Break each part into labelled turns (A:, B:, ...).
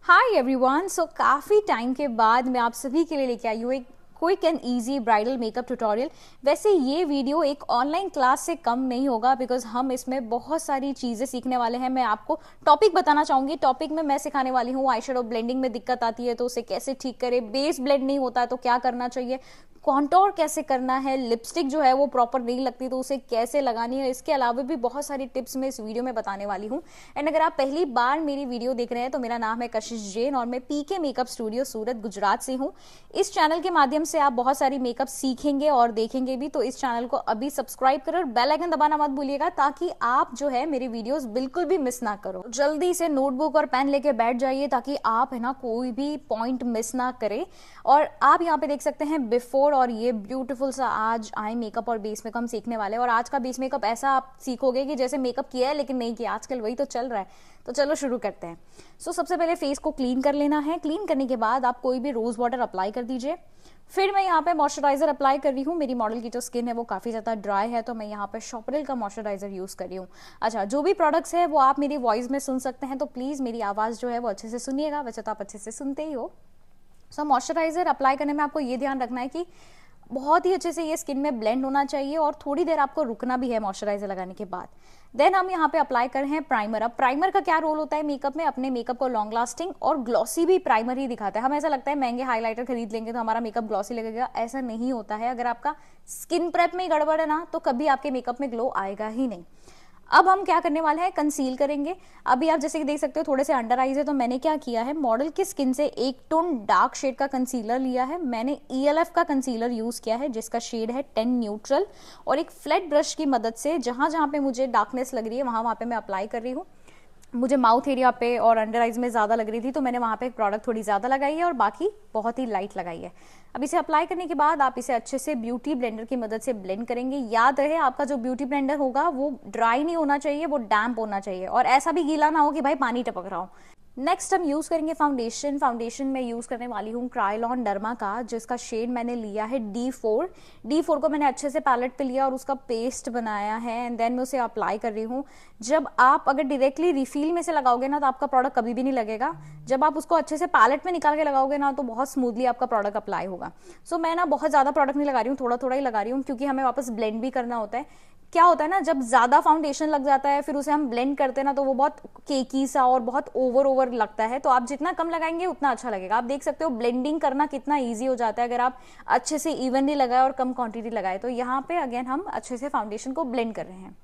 A: Hi everyone. सो काफ़ी time के बाद मैं आप सभी के लिए लेके आई हूँ एक quick and easy bridal makeup tutorial. वैसे ये वीडियो एक ऑनलाइन क्लास से कम नहीं होगा बिकॉज हम इसमें बहुत सारी चीज़ें सीखने वाले हैं। मैं आपको टॉपिक बताना चाहूँगी। टॉपिक में मैं सिखाने वाली हूँ आई शेडो ब्लेंडिंग में दिक्कत आती है तो उसे कैसे ठीक करें, बेस ब्लेंड नहीं होता है तो क्या करना चाहिए, कॉन्टोर कैसे करना है, लिपस्टिक जो है वो प्रॉपर नहीं लगती तो उसे कैसे लगानी है। इसके अलावा भी बहुत सारी टिप्स मैं इस वीडियो में बताने वाली हूँ। एंड अगर आप पहली बार मेरी वीडियो देख रहे हैं तो मेरा नाम है कशिश जैन और मैं पीके मेकअप स्टूडियो सूरत गुजरात से हूँ। इस चैनल के माध्यम से आप बहुत सारी मेकअप सीखेंगे और देखेंगे भी, तो इस चैनल को अभी सब्सक्राइब करो और बेल आइकन दबाना मत भूलिएगा ताकि आप जो है मेरी वीडियोस बिल्कुल भी मिस ना करो। जल्दी से नोटबुक और पेन लेके बैठ जाइए ताकि आप है ना कोई भी पॉइंट मिस ना करें। और आप यहाँ पे देख सकते हैं बिफोर और ये ब्यूटीफुल सा आज आई मेकअप और बेस मेकअप हम सीखने वाले हैं। और आज का बेस मेकअप ऐसा आप सीखोगे कि जैसे मेकअप किया है लेकिन नहीं किया, आजकल वही तो चल रहा है। तो चलो शुरू करते हैं। सबसे पहले फेस को क्लीन कर लेना है। क्लीन करने के बाद आप कोई भी रोज वाटर अप्लाई कर दीजिए। फिर मैं यहाँ पे मॉइस्चराइजर अप्लाई कर रही हूँ। मेरी मॉडल की जो स्किन है वो काफ़ी ज़्यादा ड्राई है तो मैं यहाँ पे शॉपरेल का मॉइस्चराइजर यूज़ कर रही हूँ। अच्छा, जो भी प्रोडक्ट्स है वो आप मेरी वॉइस में सुन सकते हैं तो प्लीज़ मेरी आवाज़ जो है वो अच्छे से सुनिएगा। वैसे तो आप अच्छे से सुनते ही हो। मॉइस्चराइजर अप्लाई करने में आपको ये ध्यान रखना है कि बहुत ही अच्छे से ये स्किन में ब्लेंड होना चाहिए और थोड़ी देर आपको रुकना भी है मॉइस्चराइजर लगाने के बाद। देन हम यहाँ पे अप्लाई कर रहे हैं प्राइमर। अब प्राइमर का क्या रोल होता है मेकअप में, अपने मेकअप को लॉन्ग लास्टिंग और ग्लॉसी भी प्राइमर ही दिखाता है। हमें ऐसा लगता है महंगे हाइलाइटर खरीद लेंगे तो हमारा मेकअप ग्लॉसी लगेगा, ऐसा नहीं होता है। अगर आपका स्किन प्रेप में गड़बड़ है ना तो कभी आपके मेकअप में ग्लो आएगा ही नहीं। अब हम क्या करने वाले हैं, कंसील करेंगे। अभी आप जैसे कि देख सकते हो थोड़े से अंडर आईज है तो मैंने क्या किया है, मॉडल की स्किन से एक टोन डार्क शेड का कंसीलर लिया है। मैंने ELF का कंसीलर यूज किया है जिसका शेड है 10 न्यूट्रल और एक फ्लैट ब्रश की मदद से जहां जहां पे मुझे डार्कनेस लग रही है वहां पे मैं अप्लाई कर रही हूँ। मुझे माउथ एरिया पे और अंडर आइज में ज़्यादा लग रही थी तो मैंने वहाँ पे एक प्रोडक्ट थोड़ी ज़्यादा लगाई है और बाकी बहुत ही लाइट लगाई है। अब इसे अप्लाई करने के बाद आप इसे अच्छे से ब्यूटी ब्लेंडर की मदद से ब्लेंड करेंगे। याद रहे आपका जो ब्यूटी ब्लेंडर होगा वो ड्राई नहीं होना चाहिए, वो डैम्प होना चाहिए और ऐसा भी गीला ना हो कि भाई पानी टपक रहा हो। नेक्स्ट हम यूज करेंगे फाउंडेशन। फाउंडेशन में यूज करने वाली हूँ क्रायोलॉन डर्मा का जिसका शेड मैंने लिया है D4। D4 को मैंने अच्छे से पैलेट पे लिया और उसका पेस्ट बनाया है एंड देन मैं उसे अप्लाई कर रही हूँ। जब आप अगर डायरेक्टली रिफिल में से लगाओगे ना तो आपका प्रोडक्ट कभी भी नहीं लगेगा। जब आप उसको अच्छे से पैलेट में निकाल के लगाओगे ना तो बहुत स्मूथली आपका प्रोडक्ट अप्लाई होगा। मैं ना बहुत ज्यादा प्रोडक्ट नहीं लगा रही हूँ, थोड़ा थोड़ा ही लगा रही हूँ क्योंकि हमें वापस ब्लेंड भी करना होता है। क्या होता है ना, जब ज्यादा फाउंडेशन लग जाता है फिर उसे हम ब्लेंड करते हैं ना तो वो बहुत केकी सा और बहुत ओवर लगता है। तो आप जितना कम लगाएंगे उतना अच्छा लगेगा। आप देख सकते हो ब्लेंडिंग करना कितना इजी हो जाता है अगर आप अच्छे से इवनली लगाए और कम क्वांटिटी लगाए। तो यहाँ पे अगेन हम अच्छे से फाउंडेशन को ब्लेंड कर रहे हैं।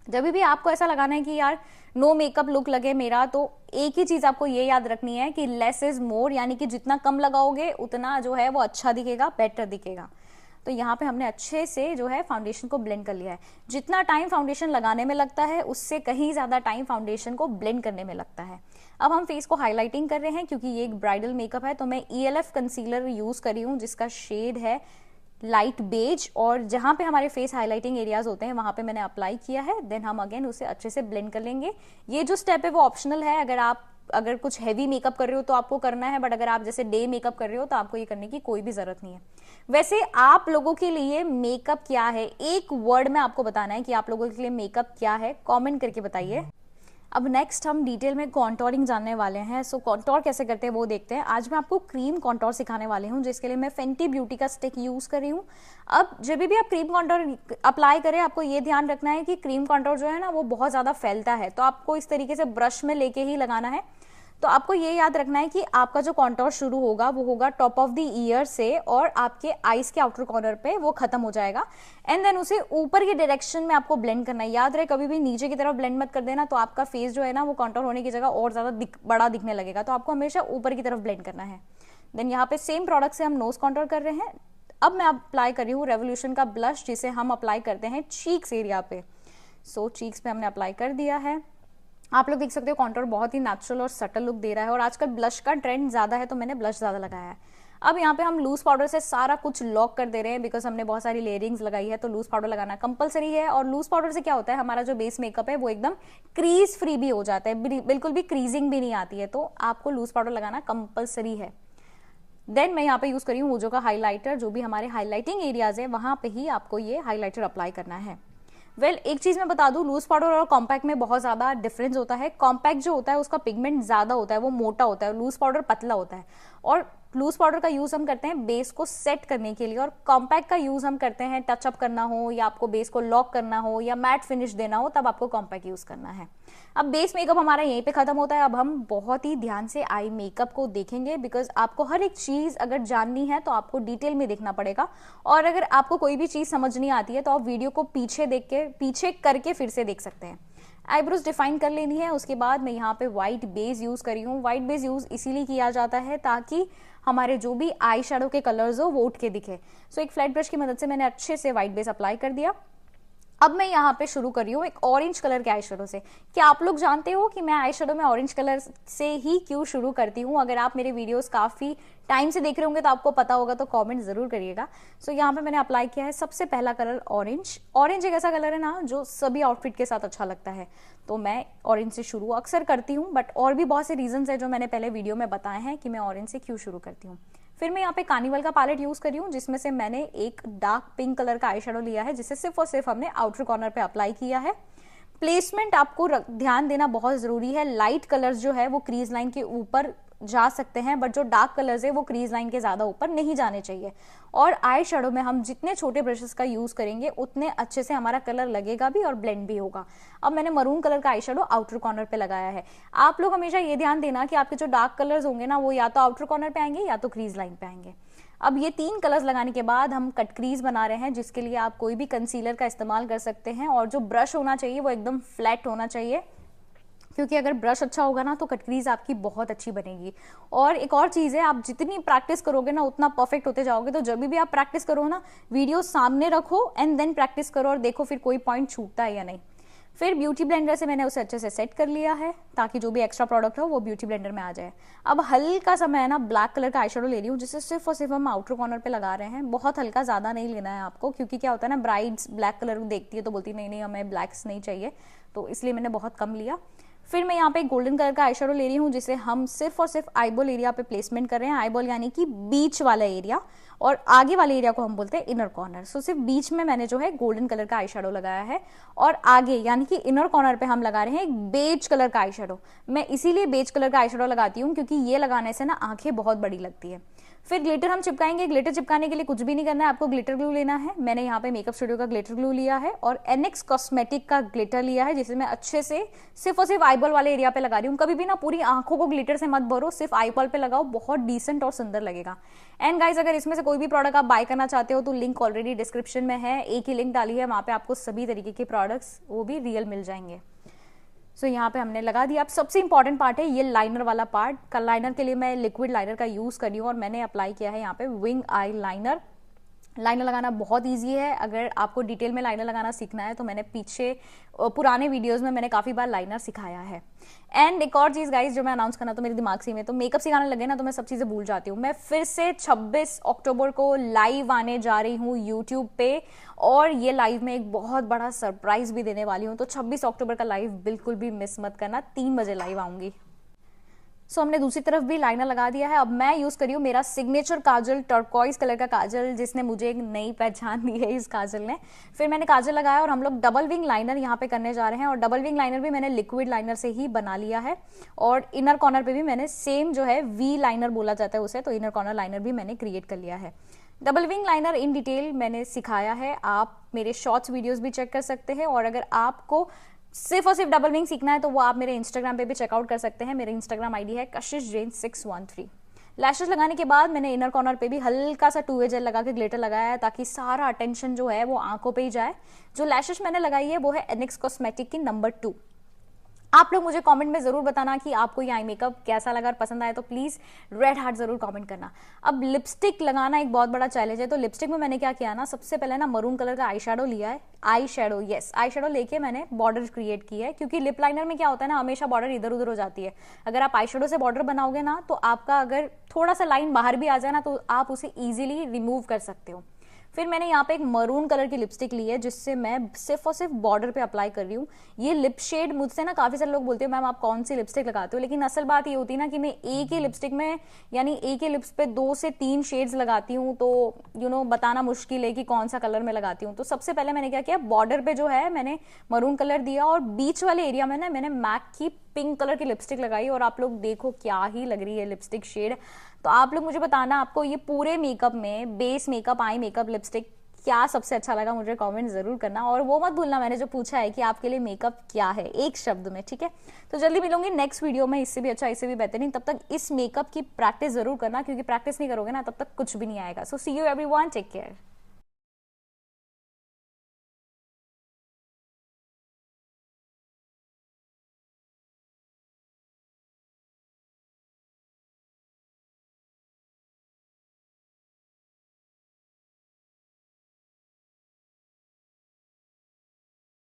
A: जब भी आपको ऐसा लगाना है कि यार नो मेकअप लुक लगे मेरा, तो एक ही चीज आपको ये याद रखनी है कि लेस इज मोर, यानी कि जितना कम लगाओगे उतना जो है वो अच्छा दिखेगा, बेटर दिखेगा। तो यहाँ पे हमने अच्छे से जो है फाउंडेशन को ब्लेंड कर लिया है। जितना टाइम फाउंडेशन लगाने में लगता है उससे कहीं ज्यादा टाइम फाउंडेशन को ब्लेंड करने में लगता है। अब हम फेस को हाईलाइटिंग कर रहे हैं क्योंकि ये एक ब्राइडल मेकअप है तो मैं ELF कंसीलर यूज करी हूँ जिसका शेड है लाइट बेज और जहां पे हमारे फेस हाईलाइटिंग एरियाज होते हैं वहां पे मैंने अप्लाई किया है। देन हम अगेन उसे अच्छे से ब्लेंड कर लेंगे। ये जो स्टेप है वो ऑप्शनल है, अगर कुछ हैवी मेकअप कर रहे हो तो आपको करना है, बट अगर आप जैसे डे मेकअप कर रहे हो तो आपको ये करने की कोई भी जरूरत नहीं है। वैसे आप लोगों के लिए मेकअप क्या है, एक वर्ड में आपको बताना है कि आप लोगों के लिए मेकअप क्या है, कमेंट करके बताइए। अब नेक्स्ट हम डिटेल में कॉन्टोरिंग जानने वाले हैं। कॉन्टोर कैसे करते हैं वो देखते हैं। आज मैं आपको क्रीम कॉन्टोर सिखाने वाली हूँ जिसके लिए मैं फेंटी ब्यूटी का स्टिक यूज कर रही हूँ। अब जब भी आप क्रीम कॉन्टोर अप्लाई करें आपको ये ध्यान रखना है कि क्रीम कॉन्टोर जो है ना वो बहुत ज्यादा फैलता है तो आपको इस तरीके से ब्रश में लेके ही लगाना है। तो आपको ये याद रखना है कि आपका जो कॉन्टोर शुरू होगा वो होगा टॉप ऑफ द ईयर से और आपके आईज के आउटर कॉर्नर पे वो खत्म हो जाएगा एंड देन उसे ऊपर के डायरेक्शन में आपको ब्लेंड करना है। याद रहे कभी भी नीचे की तरफ ब्लेंड मत कर देना, तो आपका फेस जो है ना वो कॉन्टोर होने की जगह और ज्यादा बड़ा दिखने लगेगा। तो आपको हमेशा ऊपर की तरफ ब्लेंड करना है। देन यहाँ पे सेम प्रोडक्ट से हम नोज कॉन्टोर कर रहे हैं। अब मैं अप्लाई कर रही हूँ रेवोल्यूशन का ब्लश जिसे हम अप्लाई करते हैं चीक्स एरिया पे। चीक्स पे हमने अप्लाई कर दिया है। आप लोग देख सकते हो कॉन्टोर बहुत ही नेचुरल और सटल लुक दे रहा है और आजकल ब्लश का ट्रेंड ज्यादा है तो मैंने ब्लश ज्यादा लगाया है। अब यहाँ पे हम लूज पाउडर से सारा कुछ लॉक कर दे रहे हैं बिकॉज हमने बहुत सारी लेयरिंग्स लगाई है तो लूज पाउडर लगाना कंपलसरी है। और लूज पाउडर से क्या होता है, हमारा जो बेस मेकअप है वो एकदम क्रीज फ्री भी हो जाता है, बिल्कुल भी क्रीजिंग भी नहीं आती है। तो आपको लूज पाउडर लगाना कंपलसरी है। देन मैं यहाँ पे यूज करी हूँ वोजो का हाईलाइटर। जो भी हमारे हाईलाइटिंग एरियाज है वहां पे ही आपको ये हाईलाइटर अप्लाई करना है। एक चीज मैं बता दूं, लूज पाउडर और कॉम्पैक्ट में बहुत ज्यादा डिफरेंस होता है। कॉम्पैक्ट जो होता है उसका पिगमेंट ज्यादा होता है, वो मोटा होता है, लूज पाउडर पतला होता है। और लूज पाउडर का यूज हम करते हैं बेस को सेट करने के लिए, और कॉम्पैक्ट का यूज हम करते हैं टचअप करना हो, या आपको बेस को लॉक करना हो, या मैट फिनिश देना हो, तब आपको कॉम्पैक्ट यूज करना है। अब बेस मेकअप हमारा यहीं पे खत्म होता है। अब हम बहुत ही ध्यान से आई मेकअप को देखेंगे, बिकॉज आपको हर एक चीज अगर जाननी है तो आपको डिटेल में देखना पड़ेगा। और अगर आपको कोई भी चीज समझ नहीं आती है तो आप वीडियो को पीछे करके फिर से देख सकते हैं। आईब्रोज डिफाइन कर लेनी है। उसके बाद मैं यहाँ पे व्हाइट बेस यूज करी हूँ। व्हाइट बेस यूज इसीलिए किया जाता है ताकि हमारे जो भी आई शेडो के कलर्स हो वो उठ के दिखे। सो एक फ्लैट ब्रश की मदद से मैंने अच्छे से व्हाइट बेस अप्लाई कर दिया। अब मैं यहाँ पे शुरू कर रही हूँ एक ऑरेंज कलर के आई शेडो से। क्या आप लोग जानते हो कि मैं आई शेडो में ऑरेंज कलर से ही क्यों शुरू करती हूँ? अगर आप मेरे वीडियोस काफी टाइम से देख रहे होंगे तो आपको पता होगा, तो कमेंट जरूर करिएगा। सो यहाँ पे मैंने अप्लाई किया है सबसे पहला कलर ऑरेंज। ऑरेंज एक ऐसा कलर है ना जो सभी आउटफिट के साथ अच्छा लगता है, तो मैं ऑरेंज से शुरू अक्सर करती हूँ। बट और भी बहुत से रीजंस है जो मैंने पहले वीडियो में बताए हैं कि मैं ऑरेंज से क्यों शुरू करती हूँ। फिर मैं यहाँ पे कार्निवल का पैलेट यूज करी हूँ, जिसमें से मैंने एक डार्क पिंक कलर का आई शेडो लिया है, जिसे सिर्फ और सिर्फ हमने आउटर कॉर्नर पे अप्लाई किया है। प्लेसमेंट आपको ध्यान देना बहुत जरूरी है। लाइट कलर्स जो है वो क्रीज लाइन के ऊपर जा सकते हैं, बट जो डार्क कलर्स है वो क्रीज लाइन के ज्यादा ऊपर नहीं जाने चाहिए। और आई शेडो में हम जितने छोटे ब्रशेस का यूज करेंगे उतने अच्छे से हमारा कलर लगेगा भी और ब्लेंड भी होगा। अब मैंने मरून कलर का आई शेडो आउटर कॉर्नर पे लगाया है। आप लोग हमेशा ये ध्यान देना कि आपके जो डार्क कलर्स होंगे ना वो या तो आउटर कॉर्नर पे आएंगे या तो क्रीज लाइन पे आएंगे। अब ये 3 कलर्स लगाने के बाद हम कट क्रीज बना रहे हैं, जिसके लिए आप कोई भी कंसीलर का इस्तेमाल कर सकते हैं। और जो ब्रश होना चाहिए वो एकदम फ्लैट होना चाहिए, क्योंकि अगर ब्रश अच्छा होगा ना तो कट क्रीज आपकी बहुत अच्छी बनेगी। और एक और चीज है, आप जितनी प्रैक्टिस करोगे ना उतना परफेक्ट होते जाओगे। तो जब भी आप प्रैक्टिस करो ना, वीडियो सामने रखो एंड देन प्रैक्टिस करो और देखो फिर कोई पॉइंट छूटता है या नहीं। फिर ब्यूटी ब्लेंडर से मैंने उसे अच्छे से सेट कर लिया है ताकि जो भी एक्स्ट्रा प्रोडक्ट हो वो ब्यूटी ब्लेंडर में आ जाए। अब हल्का सा मैं ना ब्लैक कलर का आई शेडो ले रही हूँ, जिसे सिर्फ और सिर्फ हम आउटर कॉर्नर पे लगा रहे हैं। बहुत हल्का, ज्यादा नहीं लेना है आपको, क्योंकि क्या होता है ना, ब्राइड्स ब्लैक कलर देखती है तो बोलती नहीं हमें ब्लैक्स नहीं चाहिए, तो इसलिए मैंने बहुत कम लिया। फिर मैं यहाँ पे गोल्डन कलर का आई शेडो ले रही हूँ, जिसे हम सिर्फ और सिर्फ आईबॉल एरिया पे प्लेसमेंट कर रहे हैं। आईबॉल यानी कि बीच वाला एरिया, और आगे वाले एरिया को हम बोलते हैं इनर कॉर्नर। सो सिर्फ बीच में मैंने जो है गोल्डन कलर का आई शेडो लगाया है, और आगे यानी कि इनर कॉर्नर पे हम लगा रहे हैं एक बेज कलर का आई शेडो। मैं इसीलिए बेज कलर का आई शेडो लगाती हूँ क्योंकि ये लगाने से ना आंखें बहुत बड़ी लगती है। फिर ग्लिटर हम चिपकाएंगे। ग्लिटर चिपकाने के लिए कुछ भी नहीं करना है, आपको ग्लिटर ग्लू लेना है। मैंने यहाँ पे मेकअप स्टूडियो का ग्लिटर ग्लू लिया है और एनएक्स कॉस्मेटिक का ग्लिटर लिया है, जिसे मैं अच्छे से सिर्फ और सिर्फ आईबॉल वाले एरिया पे लगा रही हूँ। कभी भी ना पूरी आंखों को ग्लिटर से मत भरो, सिर्फ आईबॉल पे लगाओ, बहुत डिसेंट और सुंदर लगेगा। एंड गाइज, अगर इसमें से कोई भी प्रोडक्ट आप बाय करना चाहते हो तो लिंक ऑलरेडी डिस्क्रिप्शन में है, एक ही लिंक डाली है, वहां पे आपको सभी तरीके के प्रोडक्ट्स वो भी रियल मिल जाएंगे। सो यहाँ पे हमने लगा दिया। अब सबसे इंपॉर्टेंट पार्ट है ये लाइनर वाला पार्ट। कल लाइनर के लिए मैं लिक्विड लाइनर का यूज कर रही हूँ और मैंने अप्लाई किया है यहाँ पे विंग आई लाइनर। लाइनर लगाना बहुत इजी है। अगर आपको डिटेल में लाइनर लगाना सीखना है तो मैंने पीछे पुराने वीडियोस में मैंने काफी बार लाइनर सिखाया है। एंड एक और चीज गाइज जो मैं अनाउंस करना तो मेरे दिमाग से में, तो मेकअप सिखाने लगे ना तो मैं सब चीजें भूल जाती हूँ। मैं फिर से 26 अक्टूबर को लाइव आने जा रही हूँ यूट्यूब पे, और ये लाइव में एक बहुत बड़ा सरप्राइज भी देने वाली हूँ। तो 26 अक्टूबर का लाइव बिल्कुल भी मिस मत करना, 3 बजे लाइव आऊंगी। सो हमने दूसरी तरफ भी लाइनर लगा दिया है। अब मैं यूज करी हूँ मेरा सिग्नेचर काजल, टर्कोइज कलर का काजल, जिसने मुझे एक नई पहचान दी है इस काजल ने। फिर मैंने काजल लगाया और हम लोग डबल विंग लाइनर यहाँ पे करने जा रहे हैं। और डबल विंग लाइनर भी मैंने लिक्विड लाइनर से ही बना लिया है। और इनर कॉर्नर पे भी मैंने सेम जो है वी लाइनर बोला जाता है उसे, तो इनर कॉर्नर लाइनर भी मैंने क्रिएट कर लिया है। Double wing liner in detail मैंने सिखाया है, आप मेरे शॉर्ट्स वीडियोस भी चेक कर सकते हैं। और अगर आपको सिर्फ और सिर्फ डबल विंग सीखना है तो वो आप मेरे इंस्टाग्राम पे भी चेकआउट कर सकते हैं। मेरे इंस्टाग्राम आईडी है कशिश जैन 613। लैशेस लगाने के बाद मैंने इनर कॉर्नर पे भी हल्का सा 2वे जेल लगा के ग्लिटर लगाया है, ताकि सारा अटेंशन जो है वो आंखों पे ही जाए। जो लैशेस मैंने लगाई है वो है एनएक्स कॉस्मेटिक की नंबर 2। आप लोग मुझे कमेंट में जरूर बताना कि आपको ये आई मेकअप कैसा लगा और पसंद आया, तो प्लीज रेड हार्ट जरूर कमेंट करना। अब लिपस्टिक लगाना एक बहुत बड़ा चैलेंज है, तो लिपस्टिक में मैंने क्या किया ना, सबसे पहले ना मरून कलर का आई शेडो लिया है। आई शेडो लेके मैंने बॉर्डर क्रिएट की है, क्योंकि लिप लाइनर में क्या होता है ना, हमेशा बॉर्डर इधर उधर हो जाती है। अगर आप आई शेडो से बॉर्डर बनाओगे ना तो आपका अगर थोड़ा सा लाइन बाहर भी आ जाए ना तो आप उसे ईजिली रिमूव कर सकते हो। फिर मैंने यहाँ पे एक मरून कलर की लिपस्टिक ली है जिससे मैं सिर्फ और सिर्फ बॉर्डर पे अप्लाई कर रही हूँ। ये लिप शेड मुझसे ना काफी सारे लोग बोलते हैं मैम आप कौन सी लिपस्टिक लगाते हो, लेकिन असल बात ये होती है ना कि मैं एक ही लिपस्टिक में यानी एक ही लिप्स पे 2 से 3 शेड्स लगाती हूँ, तो बताना मुश्किल है कि कौन सा कलर मैं लगाती हूँ। तो सबसे पहले मैंने क्या किया, बॉर्डर पे जो है मैंने मरून कलर दिया और बीच वाले एरिया में ना मैंने मैक की पिंक कलर की लिपस्टिक लगाई और आप लोग देखो क्या ही लग रही है लिपस्टिक शेड। तो आप लोग मुझे बताना आपको ये पूरे मेकअप में base makeup, eye makeup, lipstick क्या सबसे अच्छा लगा, मुझे कमेंट जरूर करना। और वो मत भूलना मैंने जो पूछा है कि आपके लिए मेकअप क्या है, एक शब्द में, ठीक है। तो जल्दी मिलूंगी नेक्स्ट वीडियो में, इससे भी अच्छा, इससे भी बेहतरीन। तब तक इस मेकअप की प्रैक्टिस जरूर करना, क्योंकि प्रैक्टिस नहीं करोगे ना तब तक कुछ भी नहीं आएगा। सो सी यू एवरीवन, टेक केयर।